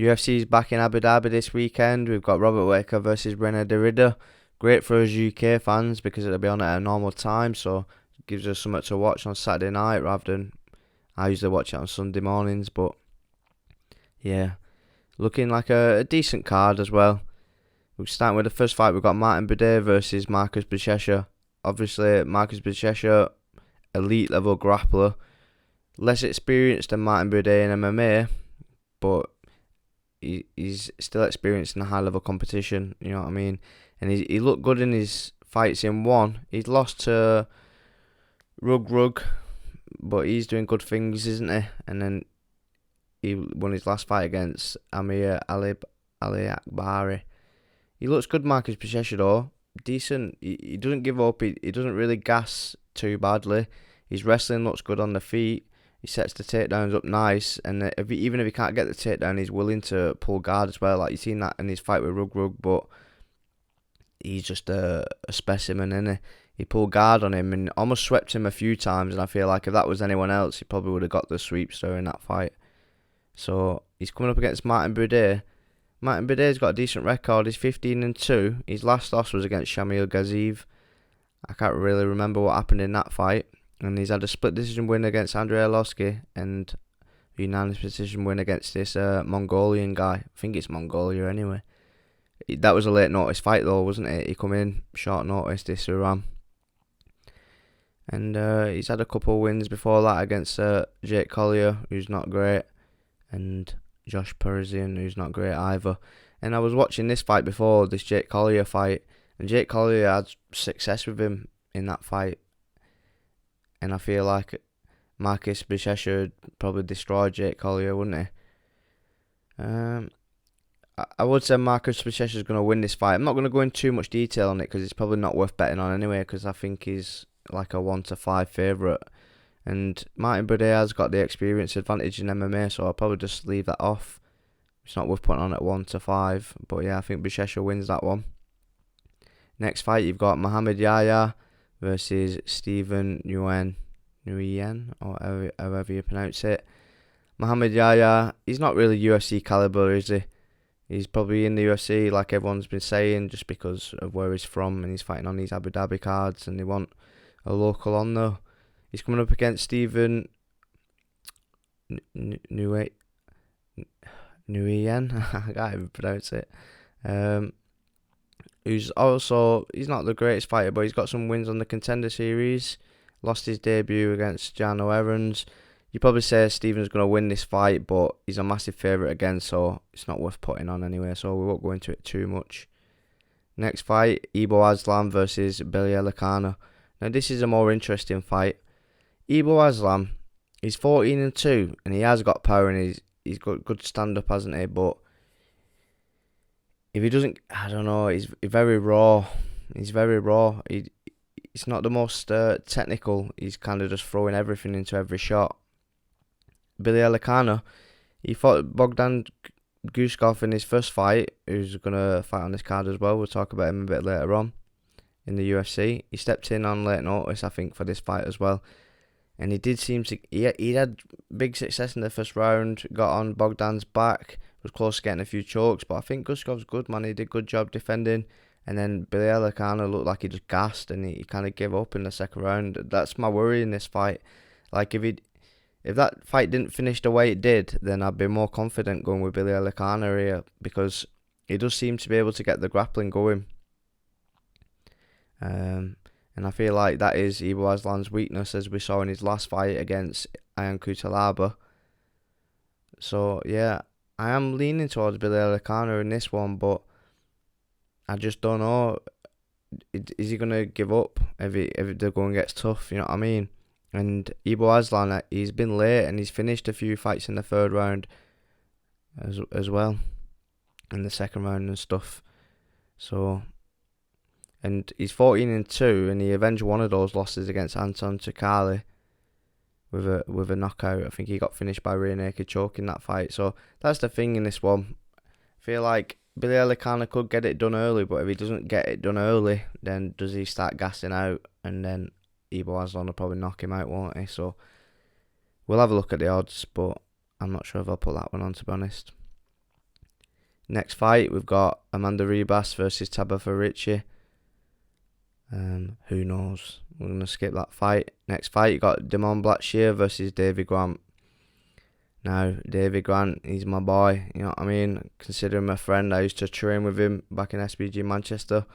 UFC's back in Abu Dhabi this weekend. We've got Robert Whittaker versus René Derrida. Great for us UK fans because it'll be on at a normal time, so it gives us something to watch on Saturday night rather than I usually watch it on Sunday mornings. But yeah, looking like a decent card as well. We're starting with the first fight. We've got Martin Buday versus Marcus Buchecha. Obviously, Marcus Buchecha, elite level grappler, less experienced than Martin Buday in MMA, but he's still experienced in a high level competition. You know what I mean? And he looked good in his fights in one. He's lost to Rug, but he's doing good things, isn't he? And then he won his last fight against Amir Ali Akbari. He looks good, Marcus Buchecha, though. Decent. He doesn't give up. He doesn't really gas too badly. His wrestling looks good on the feet. He sets the takedowns up nice. And even if he can't get the takedown, he's willing to pull guard as well. Like, you've seen that in his fight with Rug, but he's just a specimen, isn't he? He pulled guard on him and almost swept him a few times. And I feel like if that was anyone else, he probably would have got the sweeps during that fight. So he's coming up against Martin Buday. Martin Buday's got a decent record. He's 15-2. His last loss was against Shamil Gaziev. I can't really remember what happened in that fight. And he's had a split decision win against Andrei Arlovski and a unanimous decision win against this Mongolian guy. I think it's Mongolia anyway. That was a late notice fight though, wasn't it? He come in short notice, this Uram. And he's had a couple of wins before that against Jake Collier, who's not great, and Josh Parisian, who's not great either. And I was watching this fight before, this Jake Collier fight, and Jake Collier had success with him in that fight. And I feel like Marcus Buchecha would probably destroy Jake Collier, wouldn't he? I would say Marcus Buchecha is going to win this fight. I'm not going to go into too much detail on it because it's probably not worth betting on anyway, because I think he's like a 1-5 favourite. And Martin Buday has got the experience advantage in MMA, so I'll probably just leave that off. It's not worth putting on at 1-5, but yeah, I think Buchecha wins that one. Next fight, you've got Muhammad Yahya versus Stephen Nguyen, or however you pronounce it. Muhammad Yahya, he's not really UFC caliber, is he? He's probably in the UFC, like everyone's been saying, just because of where he's from, and he's fighting on these Abu Dhabi cards, and they want a local on there. He's coming up against Stephen Nguyen. I can't even pronounce it. He's not the greatest fighter, but he's got some wins on the Contender Series. Lost his debut against Jano Evans. You probably say Stephen's going to win this fight, but he's a massive favourite again, so it's not worth putting on anyway, so we won't go into it too much. Next fight, Ibo Aslan versus Billy Elikana. Now this is a more interesting fight. Ibo Aslan, he's 14-2, and he has got power, and he's got good stand-up, hasn't he? But if he doesn't, I don't know, he's very raw. He's very raw. He's not the most technical. He's kind of just throwing everything into every shot. Billy Elikana, he fought Bogdan Guskov in his first fight, who's going to fight on this card as well. We'll talk about him a bit later on in the UFC. He stepped in on late notice, I think, for this fight as well. And he did seem to... He had big success in the first round, got on Bogdan's back, was close to getting a few chokes, but I think Guskov's good, man. He did a good job defending. And then Billy Elikana looked like he just gassed, and he kind of gave up in the second round. That's my worry in this fight. Like, if that fight didn't finish the way it did, then I'd be more confident going with Billy Elikana here, because he does seem to be able to get the grappling going. And I feel like that is Ibo Aslan's weakness, as we saw in his last fight against Ian Kutalaba. So yeah, I am leaning towards Billy Elikana in this one, but I just don't know. Is he going to give up if the going gets tough? You know what I mean? And Ibo Aslan, he's been late, and he's finished a few fights in the third round as well, in the second round and stuff. So, and he's 14-2, and he avenged one of those losses against Anton Tukali with a knockout. I think he got finished by rear naked choke in that fight. So that's the thing in this one. I feel like Billy Elikana could get it done early, but if he doesn't get it done early, then does he start gassing out, and then Ibo Aslan will probably knock him out, won't he? So we'll have a look at the odds, but I'm not sure if I'll put that one on, to be honest. Next fight, we've got Amanda Ribas versus Tabitha Ricci. Who knows? We're going to skip that fight. Next fight, you got Damon Blackshear versus Davy Grant. Now, Davy Grant, he's my boy, you know what I mean? Consider him a friend. I used to train with him back in SBG Manchester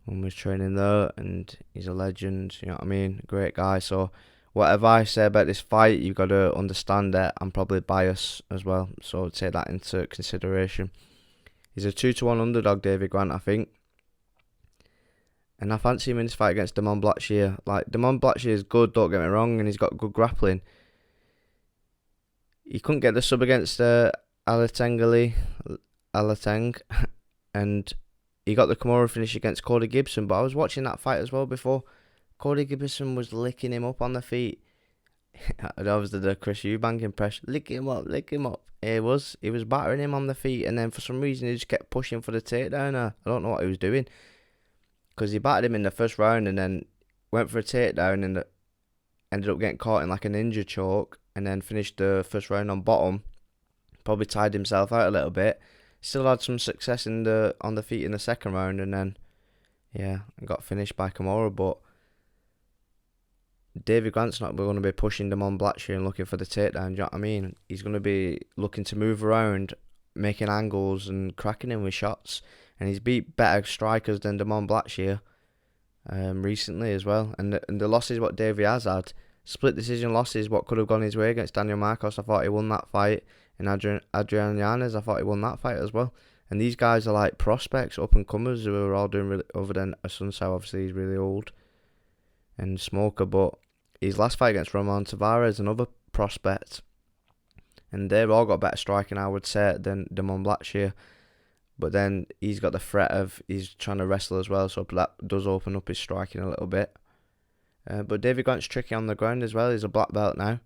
when we was training there, and he's a legend, you know what I mean? Great guy. So, whatever I say about this fight, you've got to understand that I'm probably biased as well, so take that into consideration. He's a 2-1 underdog, Davy Grant, I think. And I fancy him in this fight against Damon Blackshear. Like, Damon Blackshear is good, don't get me wrong, and he's got good grappling. He couldn't get the sub against Alateng, and he got the Kimura finish against Cody Gibson. But I was watching that fight as well before. Cody Gibson was licking him up on the feet. And obviously the Chris Eubank impression. Lick him up. He was battering him on the feet, and then for some reason he just kept pushing for the takedown. I don't know what he was doing, because he battered him in the first round and then went for a takedown and ended up getting caught in like a ninja choke, and then finished the first round on bottom. Probably tired himself out a little bit. Still had some success on the feet in the second round, and then got finished by Kimura. But Davy Grant's not going to be pushing them on Blackshear and looking for the takedown, do you know what I mean? He's going to be looking to move around, making angles and cracking him with shots. And he's beat better strikers than Damon Blackshear recently as well. And the losses what Davy has had, split decision losses, what could have gone his way against Daniel Marcos, I thought he won that fight. And Adrian Yanez, I thought he won that fight as well. And these guys are like prospects, up and comers, who are all doing really, other than Asunsao, obviously he's really old, and Smoker. But his last fight against Ramon Tavares, another prospect. And they've all got better striking, I would say, than Damon Blackshear. But then he's got the threat of he's trying to wrestle as well, so that does open up his striking a little bit. But Davy Grant's tricky on the ground as well. He's a black belt now.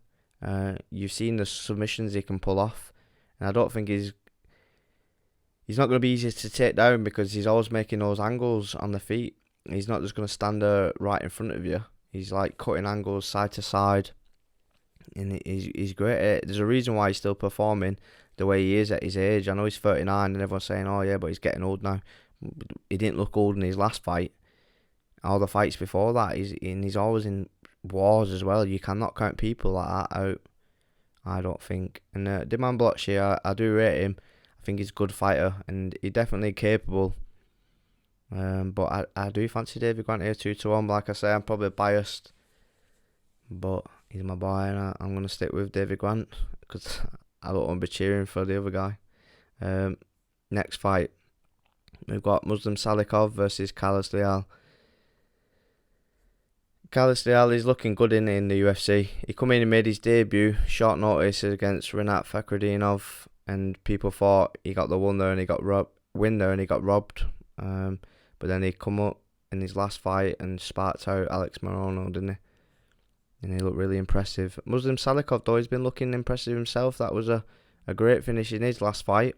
You've seen the submissions he can pull off, and I don't think he's not going to be easy to take down, because he's always making those angles on the feet. He's not just going to stand there right in front of you. He's like cutting angles side to side, and he's great at it. There's a reason why he's still performing the way he is at his age. I know he's 39 and everyone's saying, oh yeah, but he's getting old now. He didn't look old in his last fight. All the fights before that, he's always in wars as well. You cannot count people like that out, I don't think. And Damon Blackshear, I do rate him. I think he's a good fighter, and he's definitely capable. But I do fancy Davy Grant here 2-1. Like I say, I'm probably biased, but he's my boy, and I'm going to stick with Davy Grant, because I don't want to be cheering for the other guy. Next fight, we've got Muslim Salikov versus Carlos Leal. Carlos Leal is looking good in the UFC. He come in and made his debut short notice against Rinat Fakhretdinov, and people thought he got the win there and he got robbed. But then he come up in his last fight and sparked out Alex Morono, didn't he? And he looked really impressive. Muslim Salikov, though, he's been looking impressive himself. That was a great finish in his last fight,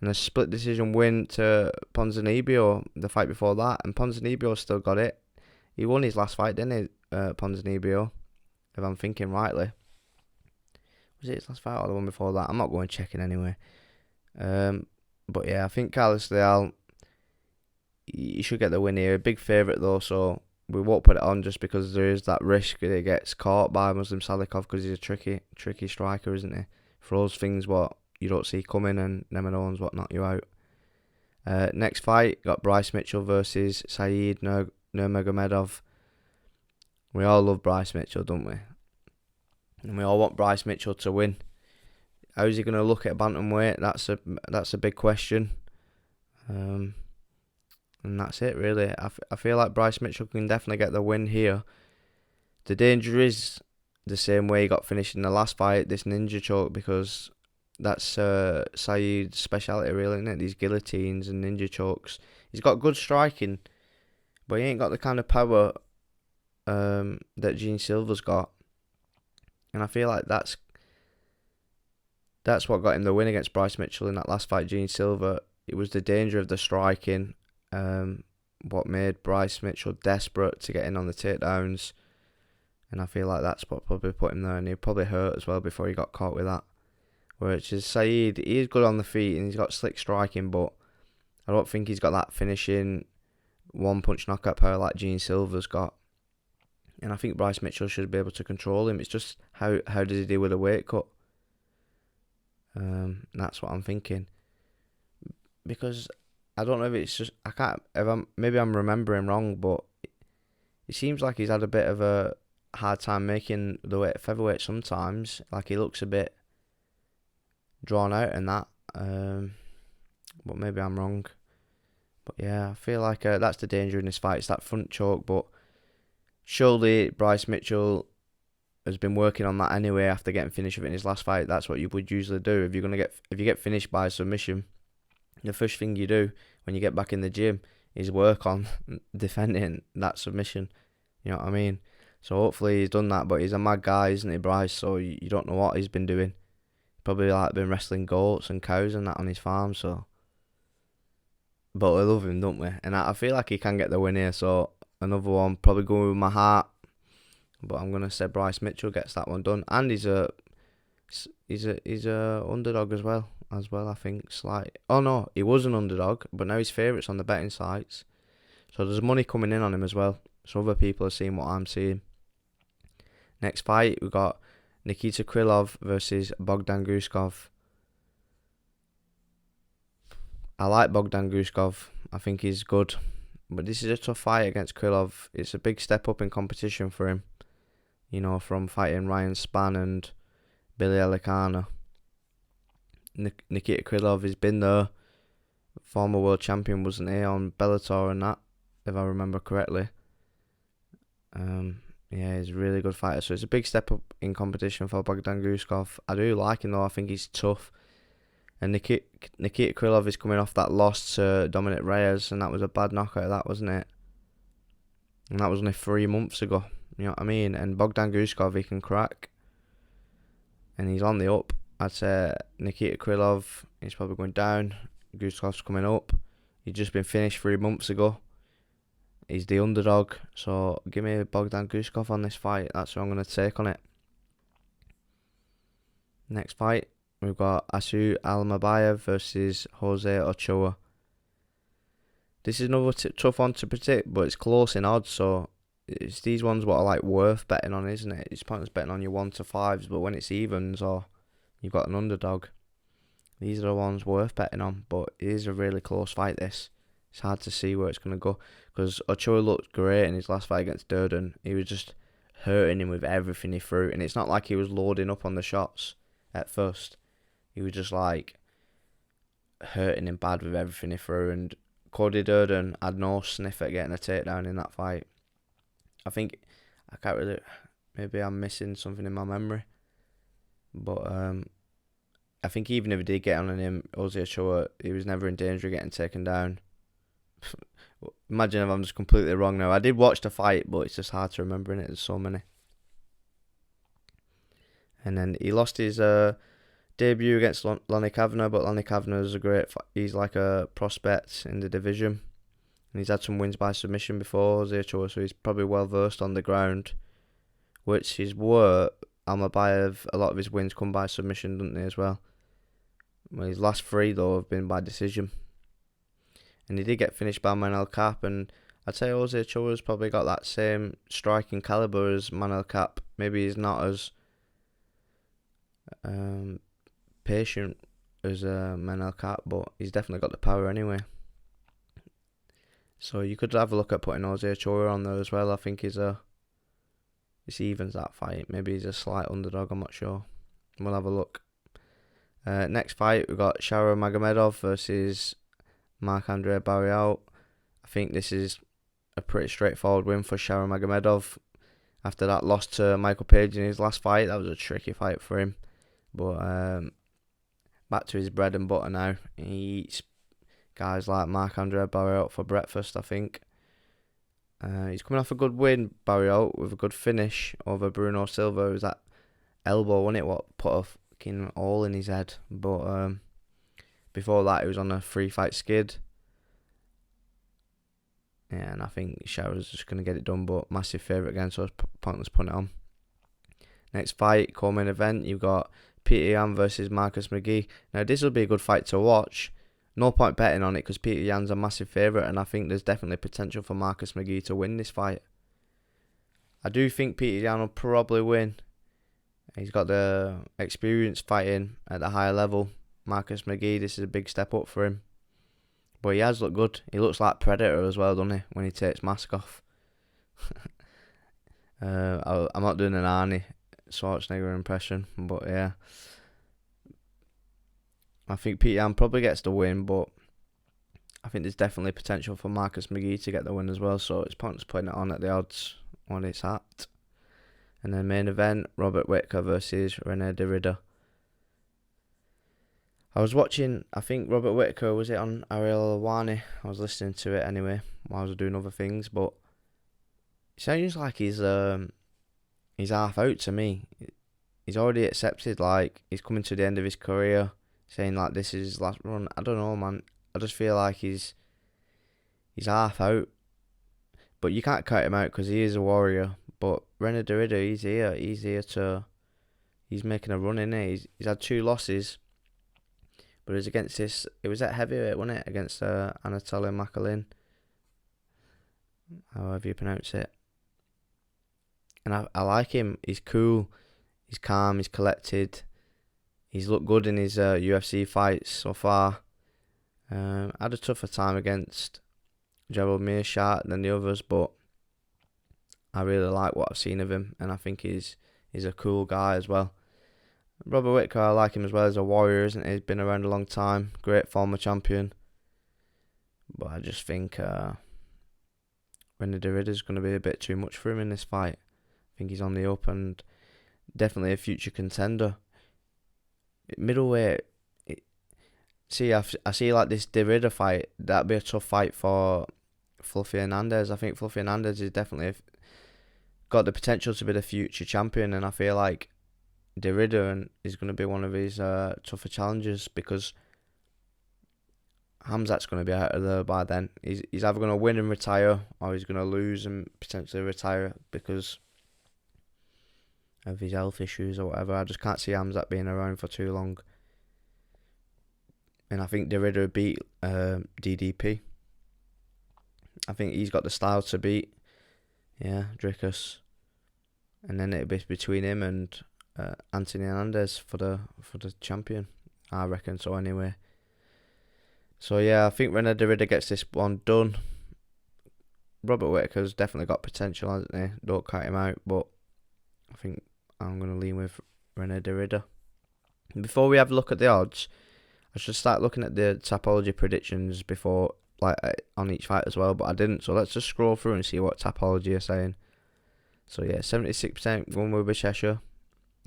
and a split decision win to Ponzinibbio the fight before that. And Ponzinibbio still got it. He won his last fight, didn't he, Ponzinibbio? If I'm thinking rightly. Was it his last fight or the one before that? I'm not going checking anyway. But yeah, I think Carlos Leal, he should get the win here. A big favourite though, so we won't put it on just because there is that risk that he gets caught by Muslim Salikov, because he's a tricky striker, isn't he? Throws things what you don't see coming, and never knows what knock you out. Next fight, got Bryce Mitchell versus Saeed Nurmagomedov. We all love Bryce Mitchell, don't we? And we all want Bryce Mitchell to win. How's he going to look at bantamweight? That's a big question. And that's it, really. I feel like Bryce Mitchell can definitely get the win here. The danger is the same way he got finished in the last fight, this ninja choke, because that's Saeed's speciality, really, isn't it? These guillotines and ninja chokes. He's got good striking, but he ain't got the kind of power that Gene Silver's got. And I feel like that's what got him the win against Bryce Mitchell in that last fight, Gene Silver. It was the danger of the striking, what made Bryce Mitchell desperate to get in on the takedowns. And I feel like that's what probably put him there, and he probably hurt as well before he got caught with that which is Saeed. He is good on the feet and he's got slick striking, but I don't think he's got that finishing one punch knockout power like Gene Silver's got. And I think Bryce Mitchell should be able to control him. It's just how does he deal with a weight cut? That's what I'm thinking. Because I don't know if it's just maybe I'm remembering wrong, but it seems like he's had a bit of a hard time making the weight featherweight sometimes. Like he looks a bit drawn out in that. But maybe I'm wrong. But yeah, I feel like that's the danger in this fight. It's that front choke, but surely Bryce Mitchell has been working on that anyway after getting finished with it in his last fight. That's what you would usually do if you get finished by submission. The first thing you do when you get back in the gym is work on defending that submission. You know what I mean? So hopefully he's done that. But he's a mad guy, isn't he, Bryce? So you don't know what he's been doing. Probably like been wrestling goats and cows and that on his farm. So, but we love him, don't we? And I feel like he can get the win here. So another one, probably going with my heart. But I'm gonna say Bryce Mitchell gets that one done, and he's a underdog as well. I think oh no, he was an underdog, but now he's favourites on the betting sites. So there's money coming in on him as well. So other people are seeing what I'm seeing. Next fight, we got Nikita Krylov versus Bogdan Guskov. I like Bogdan Guskov. I think he's good. But this is a tough fight against Krylov. It's a big step up in competition for him. You know, from fighting Ryan Spann and Billy Elicana. Nikita Krylov has been there. Former world champion, wasn't he, on Bellator and that, if I remember correctly. Yeah, he's a really good fighter. So it's a big step up in competition for Bogdan Guskov. I do like him though. I think he's tough. And Nikita Krylov is coming off that loss to Dominic Reyes, and that was a bad knockout, that wasn't it? And that was only 3 months ago. You know what I mean? And Bogdan Guskov, he can crack. And he's on the up. I'd say Nikita Krylov, he's probably going down. Guskov's coming up. He's just been finished 3 months ago. He's the underdog. So give me Bogdan Guskov on this fight. That's what I'm going to take on it. Next fight, we've got Asu Almabayev versus Jose Ochoa. This is another tough one to predict, but it's close in odds, so it's these ones what are like worth betting on, isn't it? It's pointless betting on your 1 to 5s, but when it's evens or you've got an underdog, these are the ones worth betting on. But it is a really close fight, this. It's hard to see where it's going to go, because Ochoa looked great in his last fight against Durden. He was just hurting him with everything he threw, and it's not like he was loading up on the shots at first. He was just like hurting him bad with everything he threw, and Cody Durden had no sniff at getting a takedown in that fight. I can't really, maybe I'm missing something in my memory, but I think even if he did get on him, Jose Ochoa, he was never in danger of getting taken down. Imagine if I'm just completely wrong now. I did watch the fight, but it's just hard to remember, innit? There's so many. And then he lost his debut against Lonnie Kavanagh, but Lonnie Kavanagh is he's like a prospect in the division. And he's had some wins by submission before, Jose Ochoa, so he's probably well versed on the ground. Which is where Almabayev, a lot of his wins come by submission, don't they, as well? Well, his last 3, though, have been by decision. And he did get finished by Manel Cap, and I'd say Jose Ochoa's probably got that same striking calibre as Manel Cap. Maybe he's not as patient as Manel Cap, but he's definitely got the power anyway. So you could have a look at putting Jose Ochoa on there as well. I think it's evens that fight. Maybe he's a slight underdog, I'm not sure. We'll have a look. Next fight, we've got Sharon Magomedov versus Marc-Andre Barriault. I think this is a pretty straightforward win for Sharon Magomedov. After that loss to Michael Page in his last fight, that was a tricky fight for him. But back to his bread and butter now. He eats guys like Marc-Andre Barriault for breakfast, I think. He's coming off a good win, Barriault, with a good finish over Bruno Silva. It was that elbow, wasn't it, what put a fucking hole in his head. But before that, he was on a 3-fight skid. Yeah, and I think Sharon's just going to get it done, but massive favourite again, so it's pointless putting it on. Next fight, co-main event, you've got Peter Yan versus Marcus McGee. Now this will be a good fight to watch. No point betting on it because Peter Yan's a massive favourite, and I think there's definitely potential for Marcus McGee to win this fight. I do think Peter Yan will probably win. He's got the experience fighting at the higher level. Marcus McGee, this is a big step up for him. But he has looked good. He looks like Predator as well, doesn't he, when he takes mask off. I'm not doing an Arnie Schwarzenegger impression, but yeah. I think Peter Yan probably gets the win, but I think there's definitely potential for Marcus McGee to get the win as well, so it's pointless putting it on at the odds when it's at. And then main event, Robert Whittaker versus Rene Derrida. I was watching, I think Robert Whittaker, was it on Ariel Helwani? I was listening to it anyway while I was doing other things, but it sounds like he's half out to me. He's already accepted, like, he's coming to the end of his career, saying like this is his last run. I don't know, man. I just feel like he's half out. But you can't cut him out because he is a warrior. But Rene Derrida, he's here to, he's making a run in it. He's had 2 losses. But it was against this, it was at heavyweight, wasn't it? Against Anatoly Makalin. However you pronounce it. And I like him. He's cool. He's calm. He's collected. He's looked good in his UFC fights so far. Had a tougher time against Gerald Meerschaert than the others, but I really like what I've seen of him, and I think he's a cool guy as well. Robert Whittaker, I like him as well as a warrior, isn't he? He's been around a long time. Great former champion. But I just think Rene Derrida's going to be a bit too much for him in this fight. I think he's on the up and definitely a future contender. Middleweight, I see like this Derrida fight, that'd be a tough fight for Fluffy Hernandez. I think Fluffy Hernandez is definitely got the potential to be the future champion, and I feel like Derrida is going to be one of his tougher challenges because Hamzat's going to be out of there by then. He's either going to win and retire, or he's going to lose and potentially retire because of his health issues or whatever. I just can't see Hamzat being around for too long. And I think Derrida beat DDP. I think he's got the style to beat Dricus. And then it'll be between him and Anthony Hernandez for the champion. I reckon so anyway. So yeah, I think Rene Derrida gets this one done. Robert Whittaker's definitely got potential, hasn't he? Don't cut him out, but I think I'm going to lean with Rene Derrida. Before we have a look at the odds, I should start looking at the Tapology predictions before, like, on each fight as well, but I didn't. So let's just scroll through and see what Tapology are saying. So yeah, 76% going with Bashesha.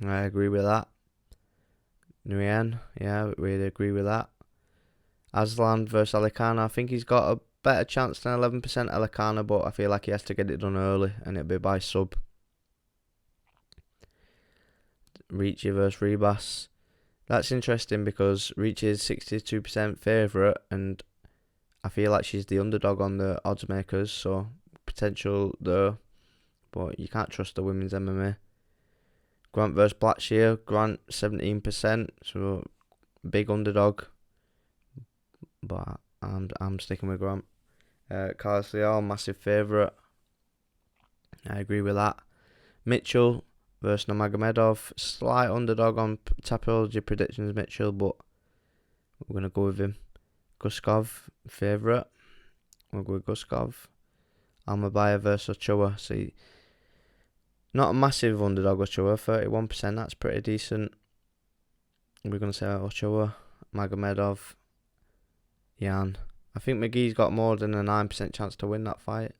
I agree with that. Nguyen, yeah, really agree with that. Aslan versus Alicana, I think he's got a better chance than 11% Alicana, but I feel like he has to get it done early, and it'll be by sub. Ricci versus Ribas. That's interesting because Ricci is 62% favourite, and I feel like she's the underdog on the odds makers, so potential there. But you can't trust the women's MMA. Grant versus Blackshear. Grant 17%, so big underdog. But I'm sticking with Grant. Carlos Leal, massive favourite. I agree with that. Mitchell versus Nurmagomedov. Slight underdog on Tapology predictions, Mitchell, but we're going to go with him. Guskov, favourite. We'll go with Guskov. Almabaya versus Ochoa. See, not a massive underdog, Ochoa. 31%, that's pretty decent. We're going to say Ochoa. Magomedov. Yan. I think McGee's got more than a 9% chance to win that fight.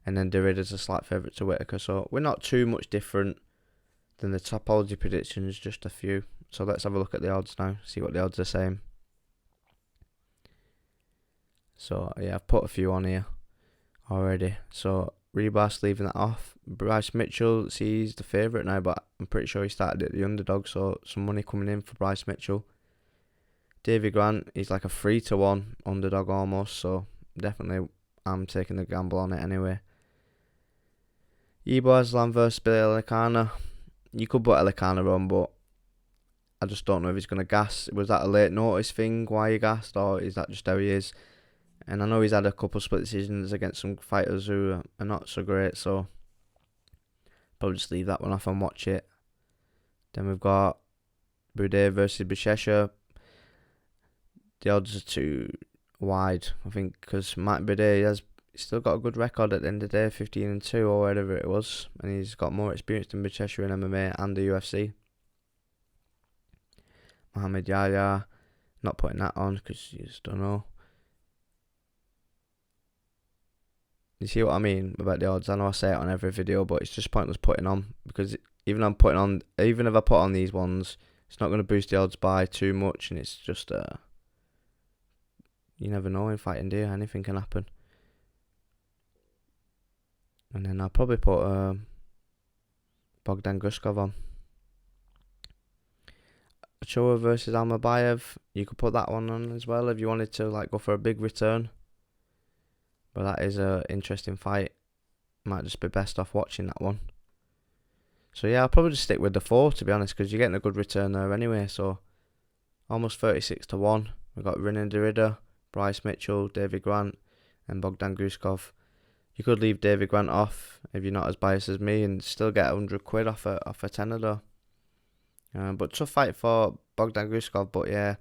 And then Derrida's a slight favourite to Whittaker. So we're not too much different than the Tapology predictions, just a few. So let's have a look at the odds now, see what the odds are saying. So yeah, I've put a few on here already. So Ribas leaving that off. Bryce Mitchell, see, he's the favourite now, but I'm pretty sure he started at the underdog, so some money coming in for Bryce Mitchell. Davy Grant, he's like a 3-1 underdog almost, so definitely I'm taking the gamble on it anyway. Ibo Aslan versus Billy Alicana. You could put Alicana on, but I just don't know if he's going to gas. Was that a late notice thing, why he gassed, or is that just how he is? And I know he's had a couple split decisions against some fighters who are not so great, so probably just leave that one off and watch it. Then we've got Boudet versus Bishesha. The odds are too wide, I think, because Mike Boudet has still got a good record at the end of the day, 15-2 or whatever it was, and he's got more experience than Bishesha in MMA and the UFC. Mohamed Yahya, not putting that on because you just don't know. You see what I mean about the odds? I know I say it on every video, but it's just pointless putting on, because even if I put on these ones, it's not going to boost the odds by too much, and it's just you never know in fighting, do you? Anything can happen. And then I'll probably put Bogdan Guskov on. Ochoa versus Almabayev, you could put that one on as well if you wanted to like go for a big return. But that is a interesting fight. Might just be best off watching that one. So yeah, I'll probably just stick with the 4 to be honest, because you're getting a good return there anyway. So almost 36-1. We've got Renan Derrida, Bryce Mitchell, David Grant, and Bogdan Guskov. You could leave David Grant off if you're not as biased as me and still get £100 off a tenner though. But tough fight for Bogdan Guskov. But yeah,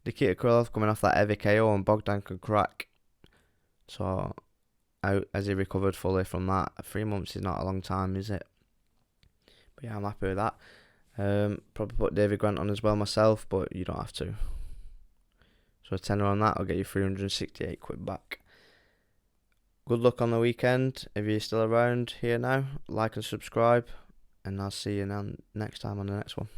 Nikita Krylov coming off that heavy KO and Bogdan could crack. So has he recovered fully from that? 3 months is not a long time, is it? But yeah, I'm happy with that. Probably put David Grant on as well myself, but you don't have to. So a tenner on that will get you £368 back. Good luck on the weekend. If you're still around here now, like and subscribe, and I'll see you next time on the next one.